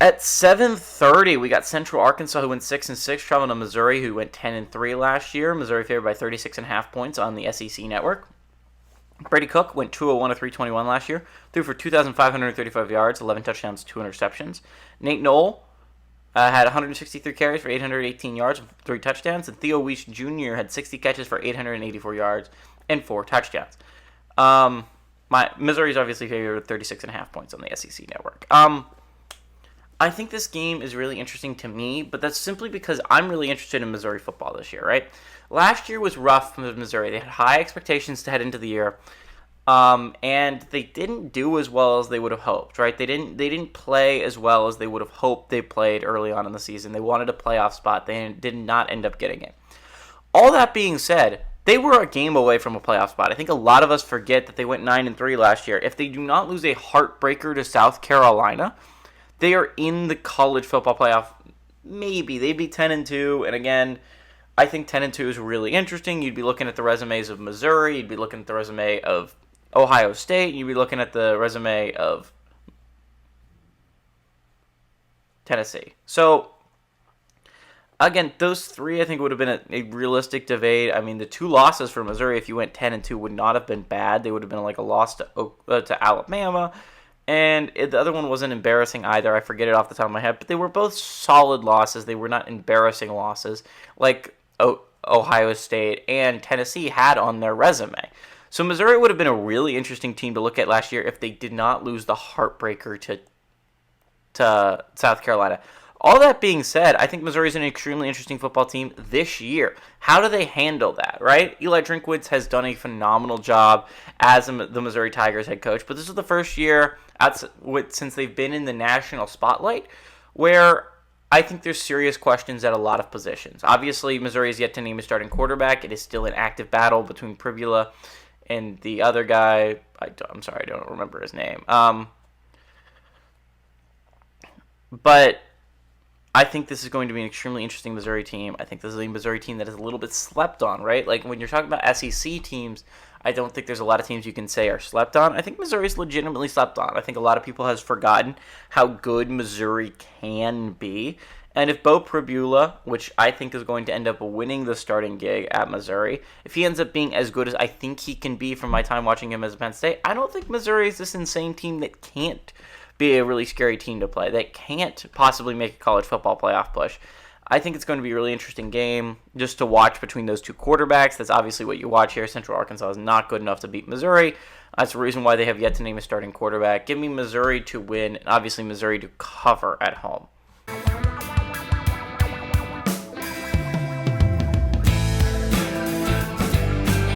At 7:30, we got Central Arkansas, who went 6-6, traveling to Missouri, who went 10-3 last year. Missouri favored by 36.5 points on the SEC network. Brady Cook went 201 to 321 last year, threw for 2,535 yards, 11 touchdowns, 2 interceptions. Nate Knoll had 163 carries for 818 yards, 3 touchdowns, and Theo Weiss Jr. had 60 catches for 884 yards and 4 touchdowns. Missouri's obviously favored with 36.5 points on the SEC network. I think this game is really interesting to me, but that's simply because I'm really interested in Missouri football this year, right? Last year was rough for Missouri. They had high expectations to head into the year, and they didn't do as well as they would have hoped, right? They didn't play as well as they would have hoped they played early on in the season. They wanted a playoff spot. They did not end up getting it. All that being said, they were a game away from a playoff spot. I think a lot of us forget that they went 9-3 last year. If they do not lose a heartbreaker to South Carolina, they are in the college football playoff. Maybe they'd be 10-2, and again, I think 10-2 is really interesting. You'd be looking at the resumes of Missouri, you'd be looking at the resume of Ohio State, you'd be looking at the resume of Tennessee. So again, those three I think would have been a realistic debate. I mean, the 2 losses for Missouri, if you went 10-2, would not have been bad. They would have been like a loss to Alabama. And the other one wasn't embarrassing either. I forget it off the top of my head. But they were both solid losses. They were not embarrassing losses like Ohio State and Tennessee had on their resume. So Missouri would have been a really interesting team to look at last year if they did not lose the heartbreaker to South Carolina. All that being said, I think Missouri is an extremely interesting football team this year. How do they handle that, right? Eli Drinkwitz has done a phenomenal job as the Missouri Tigers head coach, but this is the first year since they've been in the national spotlight where I think there's serious questions at a lot of positions. Obviously, Missouri is yet to name a starting quarterback. It is still an active battle between Pribula and the other guy. I'm sorry, I don't remember his name. But I think this is going to be an extremely interesting Missouri team. I think this is a Missouri team that is a little bit slept on, right? Like when you're talking about SEC teams, I don't think there's a lot of teams you can say are slept on. I think Missouri's legitimately slept on. I think a lot of people has forgotten how good Missouri can be. And if Beau Pribula, which I think is going to end up winning the starting gig at Missouri, if he ends up being as good as I think he can be from my time watching him as Penn State, I don't think Missouri is this insane team that can't be a really scary team to play, that can't possibly make a college football playoff push. I think it's going to be a really interesting game just to watch between those two quarterbacks. That's obviously what you watch here. Central Arkansas is not good enough to beat Missouri. That's the reason why they have yet to name a starting quarterback. Give me Missouri to win, and obviously Missouri to cover at home.